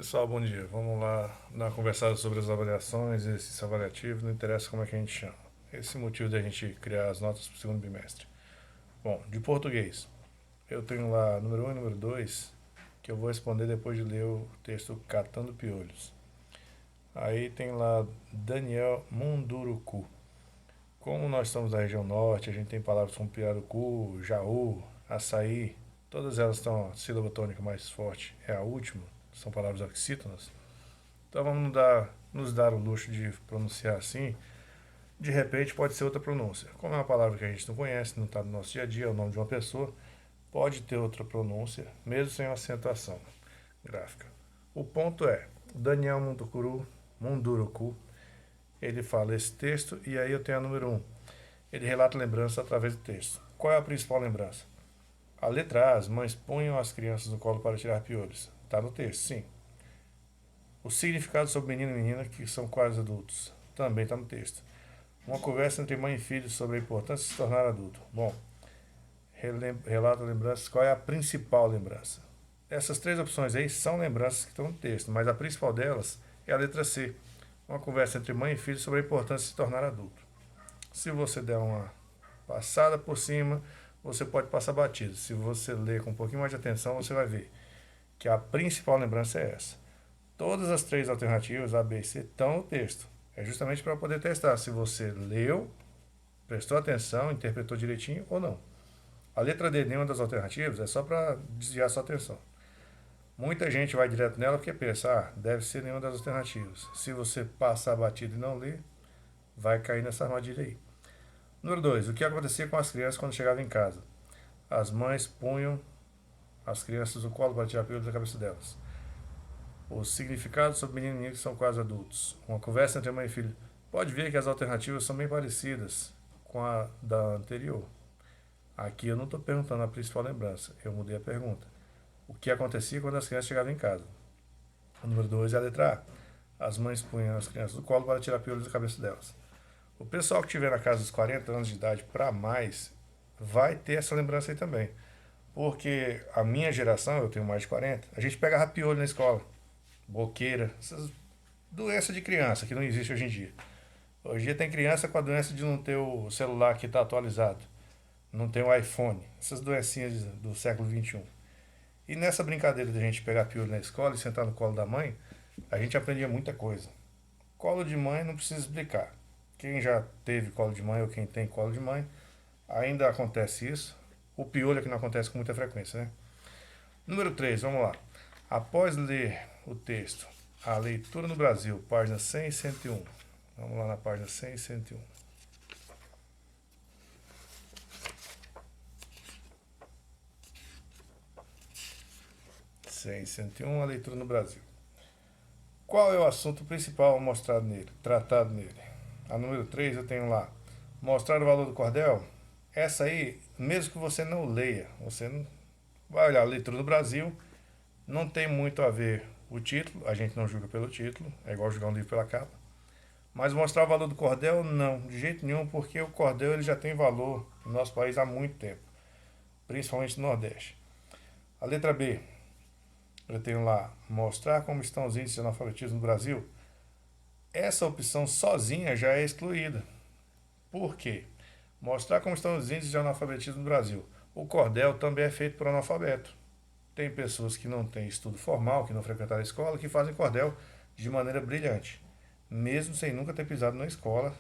Pessoal, bom dia. Vamos lá dar uma conversada sobre as avaliações, exercício avaliativo, não interessa como é que a gente chama. Esse é o motivo da gente criar as notas para o segundo bimestre. Bom, de português, eu tenho lá número 1 e número 2, que eu vou responder depois de ler o texto Catando Piolhos. Aí tem lá Daniel Munduruku. Como nós estamos na região norte, a gente tem palavras como pirarucu, jaú, açaí, todas elas estão, a sílaba tônica mais forte é a última, são palavras oxítonas. Então vamos nos dar o luxo de pronunciar assim. De repente pode ser outra pronúncia. Como é uma palavra que a gente não conhece, não está no nosso dia a dia, é o nome de uma pessoa, pode ter outra pronúncia, mesmo sem acentuação gráfica. O ponto é, Daniel Munduruku, ele fala esse texto e aí eu tenho a número 1. Ele relata lembranças através do texto. Qual é a principal lembrança? A letra A, as mães punham as crianças no colo para tirar piolhos. Está no texto, sim. O significado sobre menino e menina, que são quase adultos, também está no texto. Uma conversa entre mãe e filho sobre a importância de se tornar adulto. Bom, relata lembranças. Qual é a principal lembrança? Essas três opções aí são lembranças que estão no texto, mas a principal delas é a letra C. Uma conversa entre mãe e filho sobre a importância de se tornar adulto. Se você der uma passada por cima, você pode passar batido. Se você ler com um pouquinho mais de atenção, você vai ver que a principal lembrança é essa. Todas as três alternativas, A, B e C, estão no texto. É justamente para poder testar se você leu, prestou atenção, interpretou direitinho ou não. A letra D, nenhuma das alternativas, é só para desviar sua atenção. Muita gente vai direto nela porque pensa, deve ser nenhuma das alternativas. Se você passar batido e não ler, vai cair nessa armadilha aí. Número 2. O que acontecia com as crianças quando chegavam em casa? As mães punham as crianças no colo para tirar pelo da cabeça delas. Os significados sobre menino e menina que são quase adultos. Uma conversa entre mãe e filho. Pode ver que as alternativas são bem parecidas com a da anterior. Aqui eu não estou perguntando a principal lembrança, eu mudei a pergunta. O que acontecia quando as crianças chegavam em casa? O número 2 é a letra A. As mães punham as crianças no colo para tirar piolhos da cabeça delas. O pessoal que tiver na casa dos 40 anos de idade para mais vai ter essa lembrança aí também. Porque a minha geração, eu tenho mais de 40, a gente pegava piolho na escola. Boqueira, essas doenças de criança que não existe hoje em dia. Hoje em dia tem criança com a doença de não ter o celular que está atualizado, não tem o iPhone, essas doencinhas do século XXI. E nessa brincadeira de a gente pegar piolho na escola e sentar no colo da mãe, a gente aprendia muita coisa. Colo de mãe não precisa explicar. Quem já teve colo de mãe ou quem tem colo de mãe, ainda acontece isso. O piolho é que não acontece com muita frequência, né? Número 3, vamos lá. Após ler o texto, a leitura no Brasil, página 100 e 101. Vamos lá na página 100 e 101. 100 e 101, a leitura no Brasil. Qual é o assunto principal mostrado nele, tratado nele? A número 3 eu tenho lá. Mostrar o valor do cordel. Essa aí, mesmo que você não leia, você não vai olhar a leitura do Brasil, não tem muito a ver o título, a gente não julga pelo título, é igual julgar um livro pela capa. Mas mostrar o valor do cordel, não, de jeito nenhum, porque o cordel ele já tem valor no nosso país há muito tempo, principalmente no Nordeste. A letra B, eu tenho lá, mostrar como estão os índices de analfabetismo no Brasil. Essa opção sozinha já é excluída. Por quê? Mostrar como estão os índices de analfabetismo no Brasil. O cordel também é feito por analfabeto. Tem pessoas que não têm estudo formal, que não frequentaram a escola, que fazem cordel de maneira brilhante, mesmo sem nunca ter pisado na escola,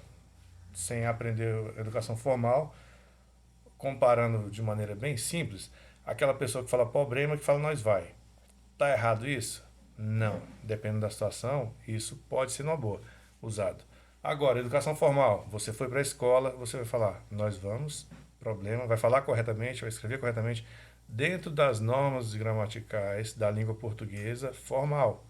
sem aprender educação formal, comparando de maneira bem simples, aquela pessoa que fala problema que fala nós vai. Tá errado isso? Não. Dependendo da situação, isso pode ser uma boa usado. Agora, educação formal. Você foi para a escola, você vai falar nós vamos, problema, vai falar corretamente, vai escrever corretamente, dentro das normas gramaticais da língua portuguesa formal.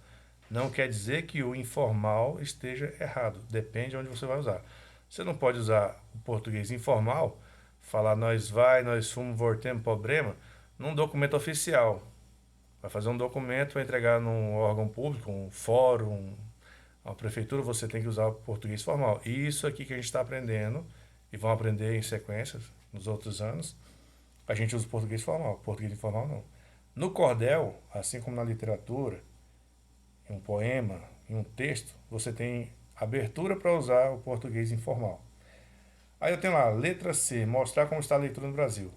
Não quer dizer que o informal esteja errado, depende de onde você vai usar. Você não pode usar o português informal, falar nós vai, nós fomos, voltemos, problema, num documento oficial. Vai fazer um documento, vai entregar num órgão público, um fórum, uma prefeitura, você tem que usar o português formal. E isso aqui que a gente está aprendendo, e vão aprender em sequência nos outros anos, a gente usa o português formal, português informal não. No cordel, assim como na literatura, em um poema, em um texto, você tem abertura para usar o português informal. Aí eu tenho lá, letra C, mostrar como está a leitura no Brasil.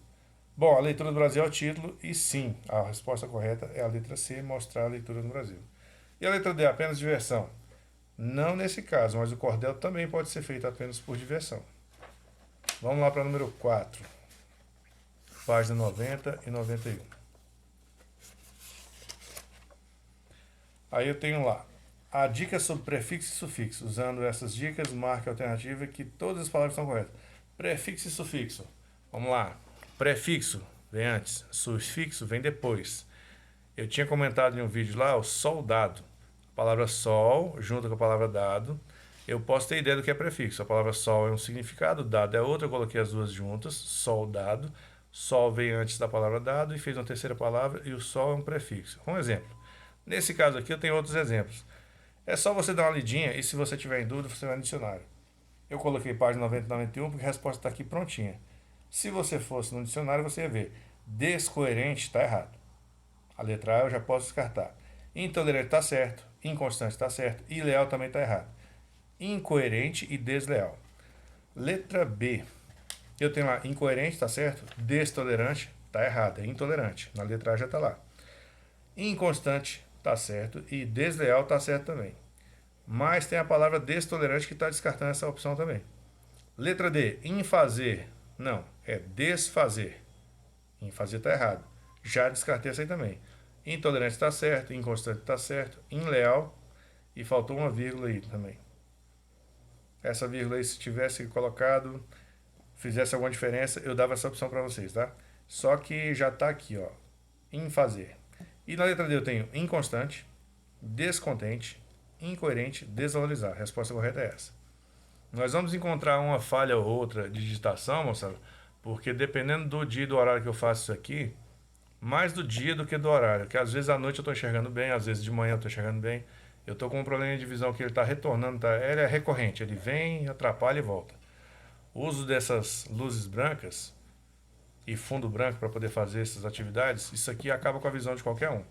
Bom, a leitura do Brasil é o título e sim, a resposta correta é a letra C, mostrar a leitura no Brasil. E a letra D, apenas diversão? Não nesse caso, mas o cordel também pode ser feito apenas por diversão. Vamos lá para o número 4, página 90 e 91. Aí eu tenho lá, a dica sobre prefixo e sufixo. Usando essas dicas, marque a alternativa que todas as palavras estão corretas. Prefixo e sufixo. Vamos lá. Prefixo vem antes, sufixo vem depois. Eu tinha comentado em um vídeo lá o soldado. A palavra sol junto com a palavra dado. Eu posso ter ideia do que é prefixo. A palavra sol é um significado, dado é outro. Eu coloquei as duas juntas, soldado. Sol veio antes da palavra dado e fez uma terceira palavra e o sol é um prefixo. Um exemplo. Nesse caso aqui eu tenho outros exemplos. É só você dar uma lidinha e se você tiver em dúvida, você vai no dicionário. Eu coloquei página 90 e 91 porque a resposta está aqui prontinha. Se você fosse no dicionário, você ia ver. Descoerente está errado. A letra A eu já posso descartar. Intolerante está certo. Inconstante está certo. Ileal também está errado. Incoerente e desleal. Letra B. Eu tenho lá incoerente, está certo? Destolerante está errado. É intolerante. Na letra A já está lá. Inconstante está certo. E desleal está certo também. Mas tem a palavra destolerante que está descartando essa opção também. Letra D. Infazer. Não, é desfazer. Infazer está errado. Já descartei essa aí também. Intolerante está certo, inconstante está certo, inleal e faltou uma vírgula aí também. Essa vírgula aí, se tivesse colocado, fizesse alguma diferença, eu dava essa opção para vocês, tá? Só que já está aqui, ó, infazer. E na letra D eu tenho inconstante, descontente, incoerente, desvalorizar. A resposta correta é essa. Nós vamos encontrar uma falha ou outra de digitação, moçada, porque dependendo do dia e do horário que eu faço isso aqui, mais do dia do que do horário, que às vezes à noite eu estou enxergando bem, às vezes de manhã eu estou enxergando bem. Eu estou com um problema de visão que ele está retornando, ele é recorrente, ele vem, atrapalha e volta. O uso dessas luzes brancas e fundo branco para poder fazer essas atividades, isso aqui acaba com a visão de qualquer um.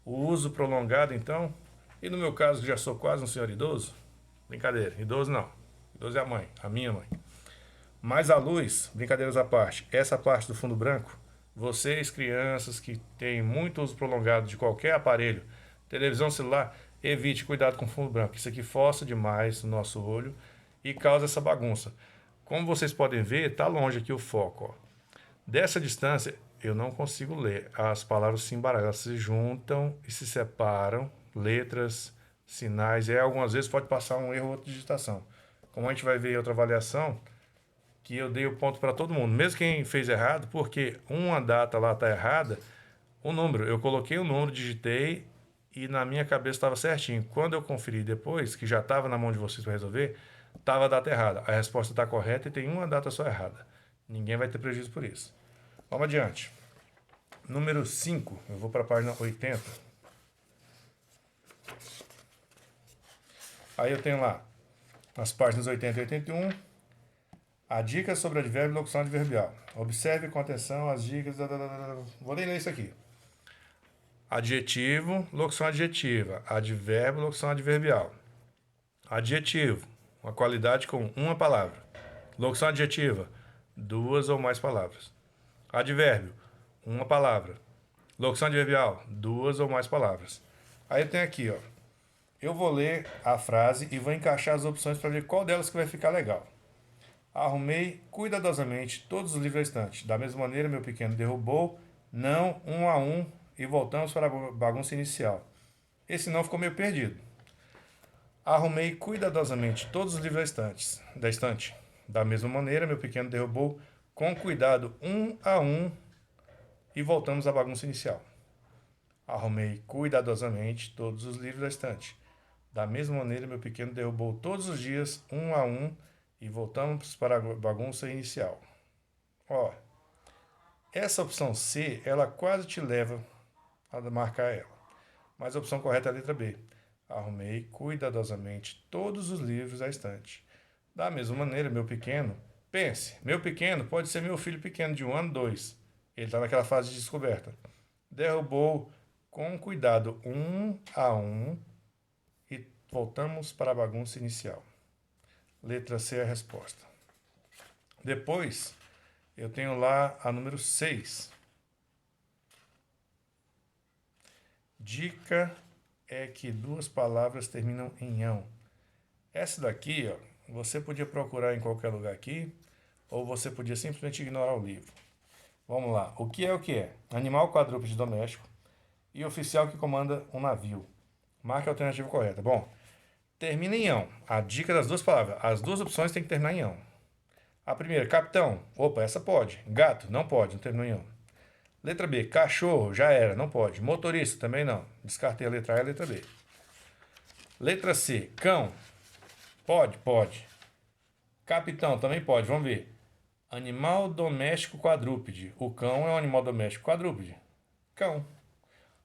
O uso prolongado, então, e no meu caso, que já sou quase um senhor idoso, brincadeira, idoso não, idoso é a mãe, a minha mãe. Mas a luz, brincadeiras à parte, essa parte do fundo branco, vocês crianças que têm muito uso prolongado de qualquer aparelho, televisão celular, evite, cuidado com o fundo branco. Isso aqui força demais o nosso olho e causa essa bagunça. Como vocês podem ver, está longe aqui o foco. Ó. Dessa distância, eu não consigo ler. As palavras se embaralham, elas se juntam e se separam. Letras, sinais, e algumas vezes pode passar um erro ou outra digitação. Como a gente vai ver em outra avaliação, que eu dei o ponto para todo mundo, mesmo quem fez errado, porque uma data lá está errada, o número, eu coloquei o número, digitei e na minha cabeça estava certinho. Quando eu conferi depois, que já estava na mão de vocês para resolver, estava a data errada. A resposta está correta e tem uma data só errada. Ninguém vai ter prejuízo por isso. Vamos adiante. Número 5, eu vou para a página 80. Aí eu tenho lá, nas páginas 80 e 81, a dica sobre advérbio e locução adverbial. Observe com atenção as dicas. Vou ler isso aqui. Adjetivo, locução adjetiva. Advérbio, locução adverbial. Adjetivo, uma qualidade com uma palavra. Locução adjetiva, duas ou mais palavras. Advérbio, uma palavra. Locução adverbial, duas ou mais palavras. Aí tem aqui, ó. Eu vou ler a frase e vou encaixar as opções para ver qual delas que vai ficar legal. Arrumei cuidadosamente todos os livros da estante. Da mesma maneira, meu pequeno derrubou, não, um a um, e voltamos para a bagunça inicial. Esse não ficou meio perdido. Arrumei cuidadosamente todos os livros da estante. Da mesma maneira, meu pequeno derrubou com cuidado um a um e voltamos à bagunça inicial. Arrumei cuidadosamente todos os livros da estante. Da mesma maneira, meu pequeno derrubou todos os dias um a um e voltamos para a bagunça inicial. Ó, essa opção C, ela quase te leva a marcar ela. Mas a opção correta é a letra B. Arrumei cuidadosamente todos os livros da estante. Da mesma maneira, meu pequeno, pense, meu pequeno pode ser meu filho pequeno de 1 ano, 2. Ele está naquela fase de descoberta. Derrubou com cuidado um a um e voltamos para a bagunça inicial. Letra C é a resposta. Depois, eu tenho lá a número 6. Dica é que duas palavras terminam em ão. Essa daqui, ó, você podia procurar em qualquer lugar aqui, ou você podia simplesmente ignorar o livro. Vamos lá. O que é o que é? Animal quadrúpede doméstico e oficial que comanda um navio. Marque a alternativa correta. Bom, termina em ão. A dica das duas palavras. As duas opções têm que terminar em ão. A primeira, capitão. Opa, essa pode. Gato, não pode, não terminou em ão. Letra B, cachorro, já era, não pode. Motorista, também não. Descartei a letra A e a letra B. Letra C, cão. Pode, pode. Capitão, também pode, vamos ver. Animal doméstico quadrúpede. O cão é um animal doméstico quadrúpede. Cão.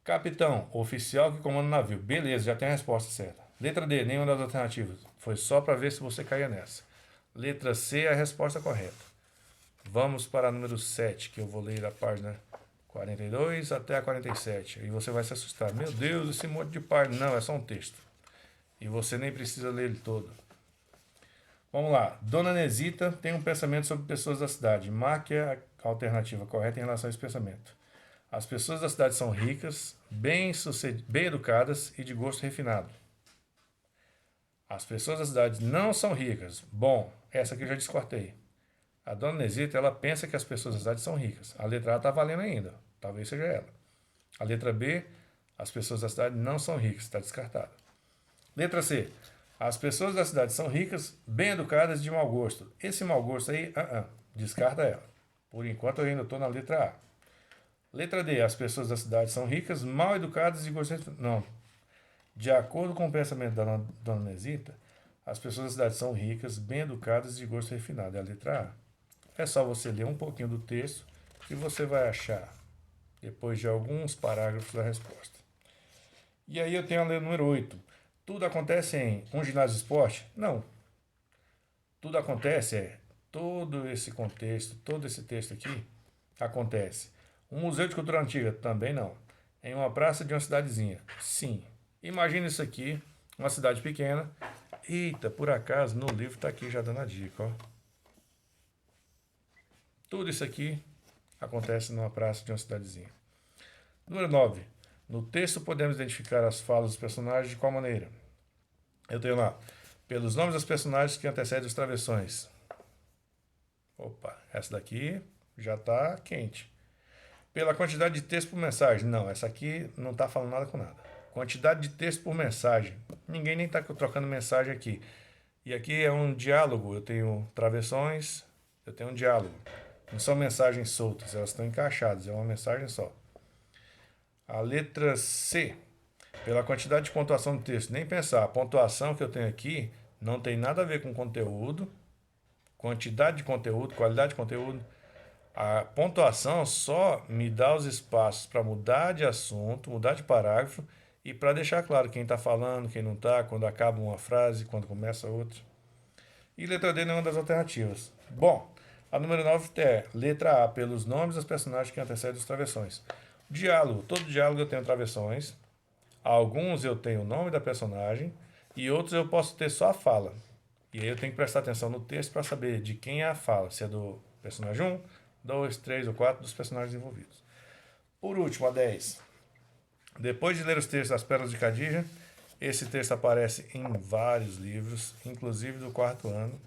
Capitão, oficial que comanda o navio. Beleza, já tem a resposta certa. Letra D, nenhuma das alternativas. Foi só para ver se você caía nessa. Letra C é a resposta correta. Vamos para a número 7, que eu vou ler a página 42 até a 47. E você vai se assustar. Meu Deus, esse monte de página. Não, é só um texto. E você nem precisa ler ele todo. Vamos lá. Dona Nesita tem um pensamento sobre pessoas da cidade. Marque a alternativa correta em relação a esse pensamento. As pessoas da cidade são ricas, bem educadas e de gosto refinado. As pessoas da cidade não são ricas. Bom, essa aqui eu já descortei. A dona Nesita, ela pensa que as pessoas da cidade são ricas. A letra A está valendo ainda. Talvez seja ela. A letra B, as pessoas da cidade não são ricas. Está descartada. Letra C. As pessoas da cidade são ricas, bem educadas e de mau gosto. Esse mau gosto aí, descarta ela. Por enquanto eu ainda estou na letra A. Letra D. As pessoas da cidade são ricas, mal educadas e de gosto... Não. De acordo com o pensamento da dona Nesita, as pessoas da cidade são ricas, bem educadas e de gosto refinado. É a letra A. É só você ler um pouquinho do texto e você vai achar, depois de alguns parágrafos, a resposta. E aí eu tenho a letra número 8. Tudo acontece em um ginásio de esporte? Não. Tudo acontece todo esse contexto, todo esse texto aqui acontece. Um museu de cultura antiga? Também não. Em uma praça de uma cidadezinha? Sim. Imagina isso aqui, uma cidade pequena. Eita, por acaso no livro está aqui já dando a dica, ó. Tudo isso aqui acontece numa praça de uma cidadezinha. Número 9. No texto podemos identificar as falas dos personagens de qual maneira? Eu tenho lá, pelos nomes dos personagens que antecedem os travessões. Opa, essa daqui já está quente. Pela quantidade de texto por mensagem. Não, essa aqui não está falando nada com nada. Quantidade de texto por mensagem. Ninguém nem está trocando mensagem aqui. E aqui é um diálogo. Eu tenho travessões, eu tenho um diálogo. Não são mensagens soltas, elas estão encaixadas, é uma mensagem só. A letra C, pela quantidade de pontuação do texto, nem pensar. A pontuação que eu tenho aqui não tem nada a ver com conteúdo, quantidade de conteúdo, qualidade de conteúdo. A pontuação só me dá os espaços para mudar de assunto, mudar de parágrafo e para deixar claro quem está falando, quem não está, quando acaba uma frase, quando começa outra. E letra D não é uma das alternativas. Bom, a número 9 é letra A, pelos nomes dos personagens que antecedem os travessões. Diálogo. Todo diálogo eu tenho travessões. Alguns eu tenho o nome da personagem e outros eu posso ter só a fala. E aí eu tenho que prestar atenção no texto para saber de quem é a fala. Se é do personagem 1, 2, 3 ou 4 dos personagens envolvidos. Por último, a 10. Depois de ler os textos das Pérolas de Khadija, esse texto aparece em vários livros, inclusive do 4º ano.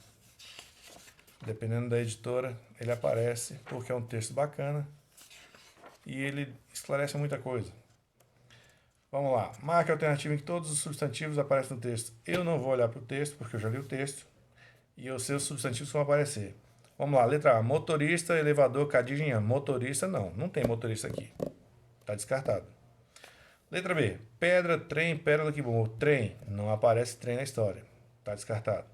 Dependendo da editora, ele aparece porque é um texto bacana e ele esclarece muita coisa. Vamos lá. Marque a alternativa em que todos os substantivos aparecem no texto. Eu não vou olhar para o texto porque eu já li o texto e eu sei os substantivos que vão aparecer. Vamos lá. Letra A. Motorista, elevador, Khadija. Motorista não. Não tem motorista aqui. Está descartado. Letra B. Pedra, trem, pérola que bom. Trem. Não aparece trem na história. Está descartado.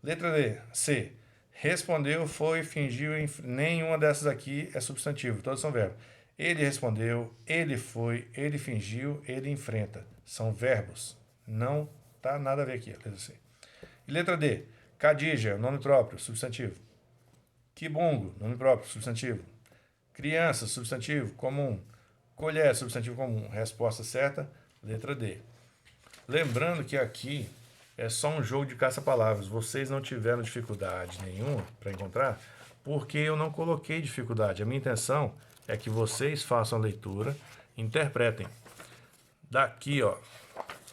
Letra D. C. Respondeu, foi, fingiu, nenhuma dessas aqui é substantivo, todos são verbos. Ele respondeu, ele foi, ele fingiu, ele enfrenta. São verbos. Não tá nada a ver aqui, letra C. E letra D. Khadija, nome próprio, substantivo. Kibungo, nome próprio, substantivo. Criança, substantivo, comum. Colher, substantivo comum. Resposta certa, letra D. Lembrando que aqui é só um jogo de caça-palavras. Vocês não tiveram dificuldade nenhuma para encontrar, porque eu não coloquei dificuldade. A minha intenção é que vocês façam a leitura, interpretem. Daqui, ó,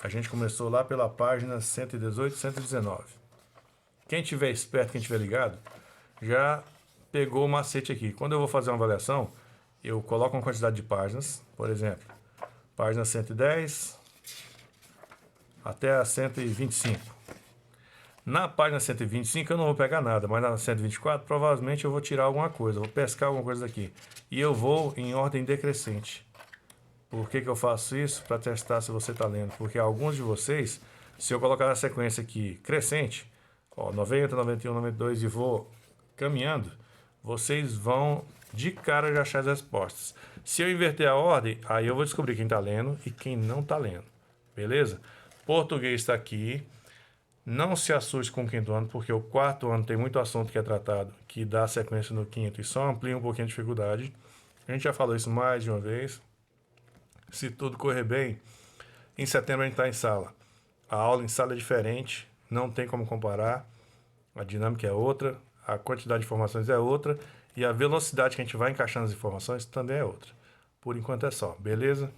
a gente começou lá pela página 118, 119. Quem tiver esperto, quem tiver ligado, já pegou o macete aqui. Quando eu vou fazer uma avaliação, eu coloco uma quantidade de páginas, por exemplo, página 110 até a 125. Na página 125 eu não vou pegar nada, mas na 124 provavelmente eu vou tirar alguma coisa, vou pescar alguma coisa daqui. E eu vou em ordem decrescente. Por que eu faço isso? Para testar se você está lendo. Porque alguns de vocês, se eu colocar na sequência aqui crescente, ó, 90, 91, 92 e vou caminhando, vocês vão de cara já achar as respostas. Se eu inverter a ordem, aí eu vou descobrir quem está lendo e quem não está lendo. Beleza? Português está aqui. Não se assuste com o quinto ano, porque o quarto ano tem muito assunto que é tratado, que dá sequência no quinto e só amplia um pouquinho a dificuldade. A gente já falou isso mais de uma vez. Se tudo correr bem, em setembro a gente está em sala. A aula em sala é diferente, não tem como comparar. A dinâmica é outra, a quantidade de informações é outra e a velocidade que a gente vai encaixando as informações também é outra. Por enquanto é só, beleza?